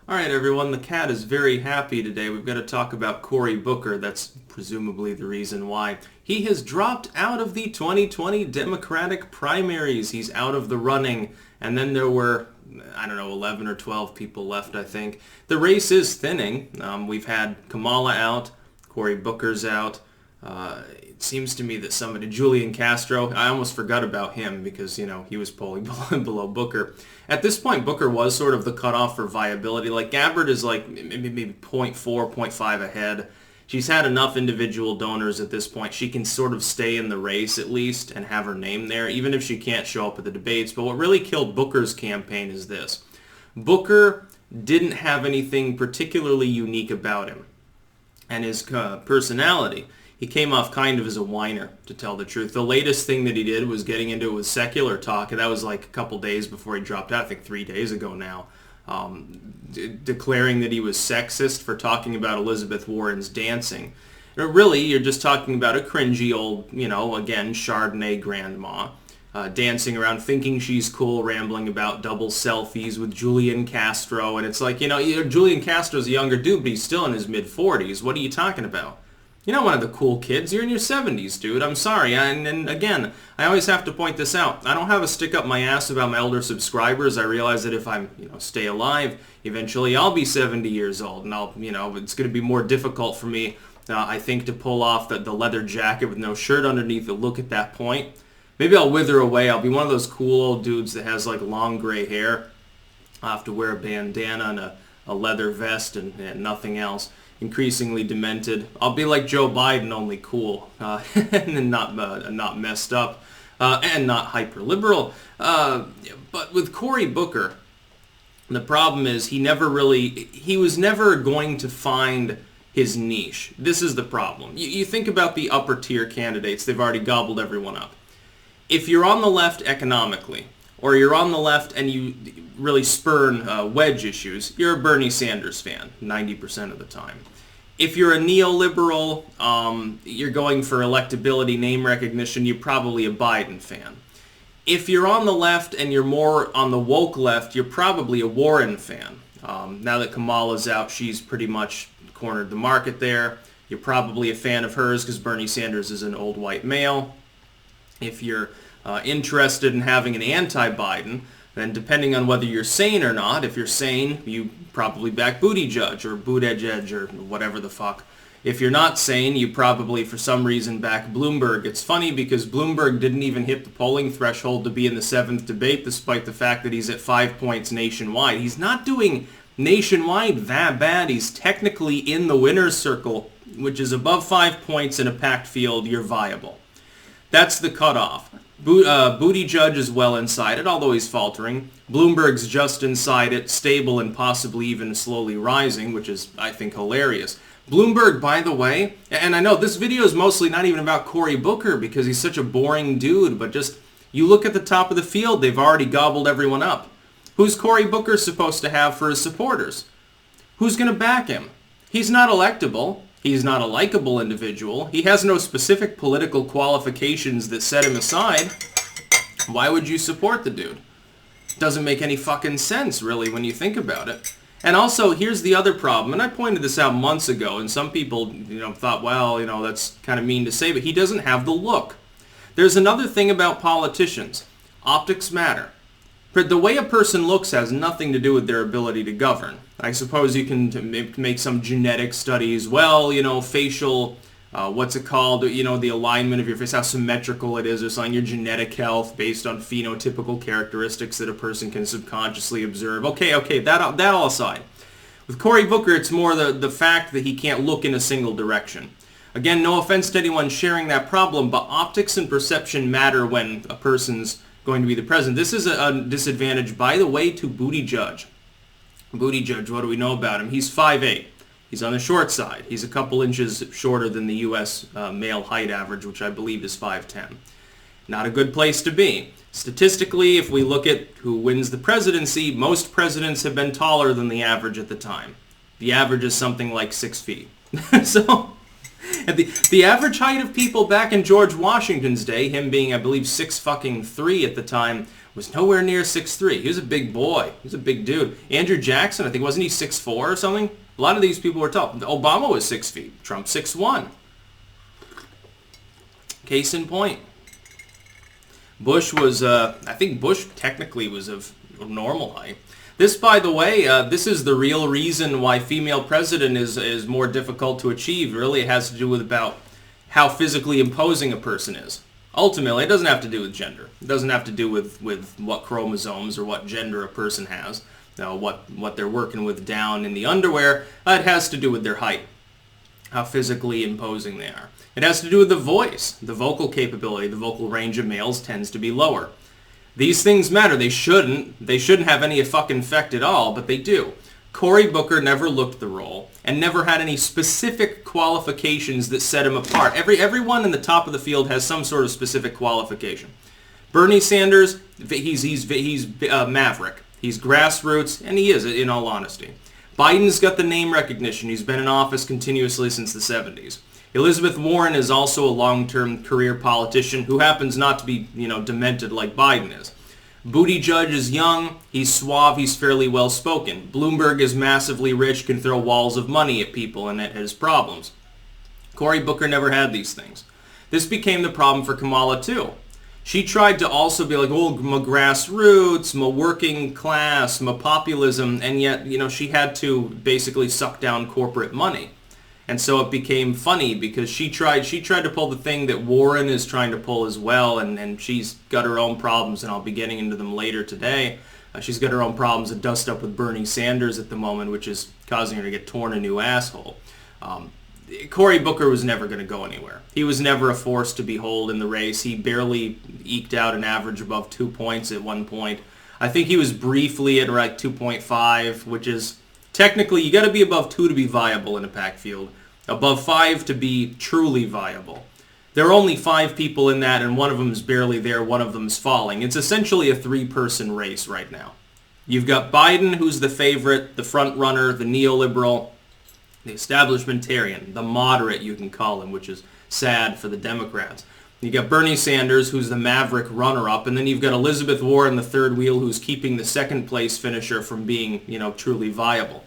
All right, everyone, the cat is very happy today. We've got to talk about Corybooker. That's presumably the reason why. He has dropped out of the 2020 Democratic primaries. He's out of the running. And then there were, 11 or 12 people left, I think. The race is thinning. We've had Kamala out, Corybooker's out. It seems to me that Julian Castro, I almost forgot about him because, he was polling below Booker. At this point, Booker was sort of the cutoff for viability. Like, Gabbard is like maybe 0.4, 0.5 ahead. She's had enough individual donors at this point. She can sort of stay in the race at least and have her name there, even if she can't show up at the debates. But what really killed Booker's campaign is this. Booker didn't have anything particularly unique about him and his personality. He came off kind of as a whiner, to tell the truth. The latest thing that he did was getting into it with secular talk, and that was like a couple days before he dropped out, I think 3 days ago now, declaring that he was sexist for talking about Elizabeth Warren's dancing. Really, you're just talking about a cringy old, again, Chardonnay grandma, dancing around thinking she's cool, rambling about double selfies with Julian Castro, and it's like, Julian Castro's a younger dude, but he's still in his mid-40s. What are you talking about? You're not one of the cool kids. You're in your 70s, dude. I'm sorry. And again, I always have to point this out. I don't have a stick up my ass about my elder subscribers. I realize that if I, stay alive, eventually I'll be 70 years old. And it's going to be more difficult for me, I think, to pull off the leather jacket with no shirt underneath the look at that point. Maybe I'll wither away. I'll be one of those cool old dudes that has, like, long gray hair. I'll have to wear a bandana and a leather vest and nothing else. Increasingly demented. I'll be like Joe Biden, only cool, and not messed up, and not hyper-liberal. But with Cory Booker, the problem is he was never going to find his niche. This is the problem. You think about the upper tier candidates, they've already gobbled everyone up. If you're on the left economically, or you're on the left and you really spurn wedge issues, you're a Bernie Sanders fan 90% of the time. If you're a neoliberal, you're going for electability, name recognition, you're probably a Biden fan. If you're on the left and you're more on the woke left, you're probably a Warren fan. Now that Kamala's out, she's pretty much cornered the market there. You're probably a fan of hers because Bernie Sanders is an old white male. If you're interested in having an anti-Biden, then depending on whether you're sane or not, if you're sane, you probably back Buttigieg or Buttigieg or whatever the fuck. If you're not sane, you probably, for some reason, back Bloomberg. It's funny because Bloomberg didn't even hit the polling threshold to be in the 7th debate, despite the fact that he's at 5 points nationwide. He's not doing nationwide that bad. He's technically in the winner's circle, which is above 5 points in a packed field. You're viable. That's the cutoff. Buttigieg is well inside it, although he's faltering. Bloomberg's just inside it, stable and possibly even slowly rising, which is, I think, hilarious. Bloomberg, by the way, and I know this video is mostly not even about Cory Booker because he's such a boring dude, but just, you look at the top of the field, they've already gobbled everyone up. Who's Cory Booker supposed to have for his supporters? Who's going to back him? He's not electable. He's not a likable individual. He has no specific political qualifications that set him aside. Why would you support the dude? Doesn't make any fucking sense, really, when you think about it. And also, here's the other problem, and I pointed this out months ago, and some people, thought, well, that's kind of mean to say, but he doesn't have the look. There's another thing about politicians. Optics matter. But the way a person looks has nothing to do with their ability to govern. I suppose you can make some genetic studies. Well, facial, what's it called? The alignment of your face, how symmetrical it is or something. Your genetic health based on phenotypical characteristics that a person can subconsciously observe. Okay, that all aside. With Cory Booker, it's more the fact that he can't look in a single direction. Again, no offense to anyone sharing that problem, but optics and perception matter when a person's going to be the president. This is a disadvantage, by the way, to Buttigieg. Buttigieg, what do we know about him? He's 5'8". He's on the short side. He's a couple inches shorter than the U.S. Male height average, which I believe is 5'10". Not a good place to be. Statistically, if we look at who wins the presidency, most presidents have been taller than the average at the time. The average is something like 6 feet. So, the average height of people back in George Washington's day, him being, I believe, 6'3" at the time, was nowhere near 6'3". He was a big boy. He was a big dude. Andrew Jackson, I think, wasn't he 6'4" or something? A lot of these people were tall. Obama was 6 feet. Trump 6'1". Case in point. Bush was, I think Bush technically was of normal height. This, by the way, this is the real reason why female president is more difficult to achieve. Really, it has to do with about how physically imposing a person is. Ultimately, it doesn't have to do with gender. It doesn't have to do with what chromosomes or what gender a person has, what they're working with down in the underwear. It has to do with their height, how physically imposing they are. It has to do with the voice. The vocal capability, the vocal range of males tends to be lower. These things matter. They shouldn't have any fucking effect at all, but they do. Corybooker never looked the role and never had any specific qualifications that set him apart. Everyone in the top of the field has some sort of specific qualification. Bernie Sanders, he's maverick. He's grassroots, and he is, in all honesty. Biden's got the name recognition. He's been in office continuously since the 70s. Elizabeth Warren is also a long-term career politician who happens not to be, demented like Biden is. Buttigieg is young, he's suave, he's fairly well-spoken. Bloomberg is massively rich, can throw walls of money at people and at his problems. Corybooker never had these things. This became the problem for Kamala too. She tried to also be like, my grassroots, my working class, my populism, and yet, she had to basically suck down corporate money. And so it became funny because she tried to pull the thing that Warren is trying to pull as well, and she's got her own problems, and I'll be getting into them later today. She's got her own problems to dust up with Bernie Sanders at the moment, which is causing her to get torn a new asshole. Corybooker was never going to go anywhere. He was never a force to behold in the race. He barely eked out an average above 2 points at one point. I think he was briefly at like 2.5, which is... Technically, you got to be above 2 to be viable in a packed field. Above 5 to be truly viable. There are only 5 people in that, and one of them is barely there, one of them is falling. It's essentially a 3-person race right now. You've got Biden, who's the favorite, the front runner, the neoliberal, the establishmentarian, the moderate, you can call him, which is sad for the Democrats. You got Bernie Sanders, who's the maverick runner-up, and then you've got Elizabeth Warren, the third wheel, who's keeping the second-place finisher from being, truly viable.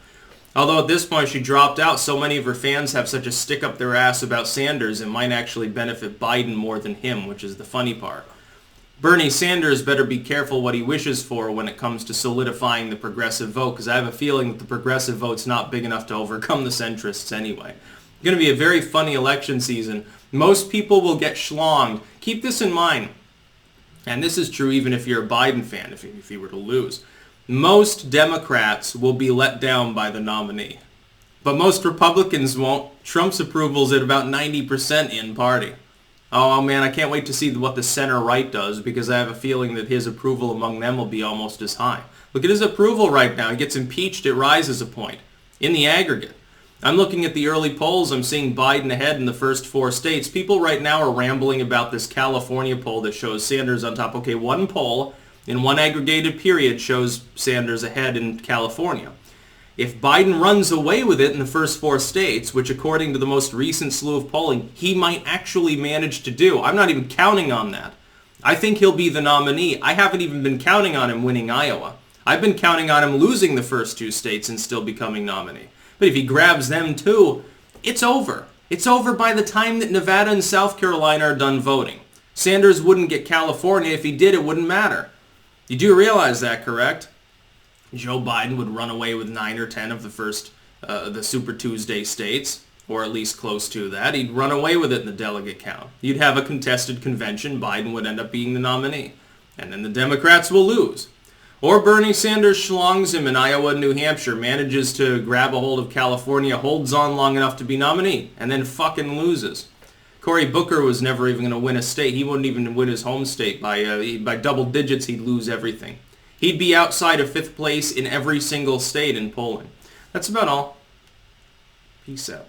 Although at this point she dropped out, so many of her fans have such a stick up their ass about Sanders, it might actually benefit Biden more than him, which is the funny part. Bernie Sanders better be careful what he wishes for when it comes to solidifying the progressive vote, because I have a feeling that the progressive vote's not big enough to overcome the centrists anyway. It's going to be a very funny election season. Most people will get schlonged. Keep this in mind. And this is true even if you're a Biden fan, if he were to lose. Most Democrats will be let down by the nominee. But most Republicans won't. Trump's approval's at about 90% in party. Oh man, I can't wait to see what the center-right does, because I have a feeling that his approval among them will be almost as high. Look at his approval right now. He gets impeached, it rises a point. In the aggregate. I'm looking at the early polls. I'm seeing Biden ahead in the first 4 states. People right now are rambling about this California poll that shows Sanders on top. Okay, one poll in one aggregated period shows Sanders ahead in California. If Biden runs away with it in the first 4 states, which according to the most recent slew of polling, he might actually manage to do. I'm not even counting on that. I think he'll be the nominee. I haven't even been counting on him winning Iowa. I've been counting on him losing the first 2 states and still becoming nominee. But if he grabs them too, it's over. It's over by the time that Nevada and South Carolina are done voting. Sanders wouldn't get California. If he did, it wouldn't matter. You do realize that, correct? Joe Biden would run away with 9 or 10 of the Super Tuesday states, or at least close to that. He'd run away with it in the delegate count. You'd have a contested convention. Biden would end up being the nominee. And then the Democrats will lose. Or Bernie Sanders schlongs him in Iowa and New Hampshire, manages to grab a hold of California, holds on long enough to be nominee, and then fucking loses. Corybooker was never even going to win a state. He wouldn't even win his home state. By double digits, he'd lose everything. He'd be outside of 5th place in every single state in polling. That's about all. Peace out.